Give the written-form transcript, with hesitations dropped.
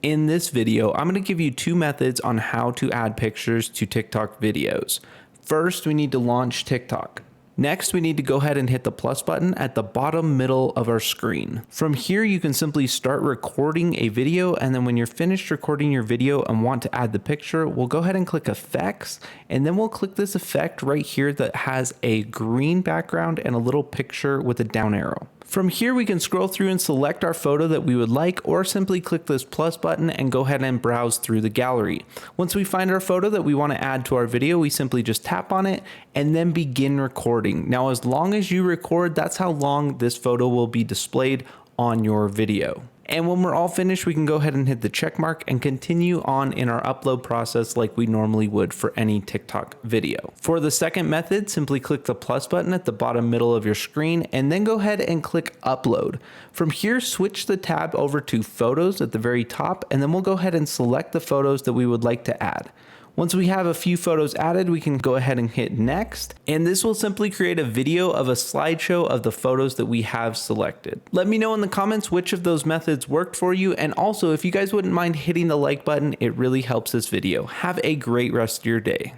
In this video, I'm going to give you two methods on how to add pictures to TikTok videos. First, we need to launch TikTok. Next, we need to go ahead and hit the plus button at the bottom middle of our screen. From here, you can simply start recording a video, and then when you're finished recording your video and want to add the picture, we'll go ahead and click effects, and then we'll click this effect right here that has a green background and a little picture with a down arrow. From here, we can scroll through and select our photo that we would like, or simply click this plus button and go ahead and browse through the gallery. Once we find our photo that we want to add to our video, we simply just tap on it and then begin recording. Now, as long as you record, that's how long this photo will be displayed on your video. And when we're all finished, we can go ahead and hit the check mark and continue on in our upload process like we normally would for any TikTok video. For the second method, simply click the plus button at the bottom middle of your screen and then go ahead and click upload. From here, switch the tab over to photos at the very top, and then we'll go ahead and select the photos that we would like to add. Once we have a few photos added, we can go ahead and hit next, and this will simply create a video of a slideshow of the photos that we have selected. Let me know in the comments which of those methods worked for you, and also if you guys wouldn't mind hitting the like button, it really helps this video. Have a great rest of your day.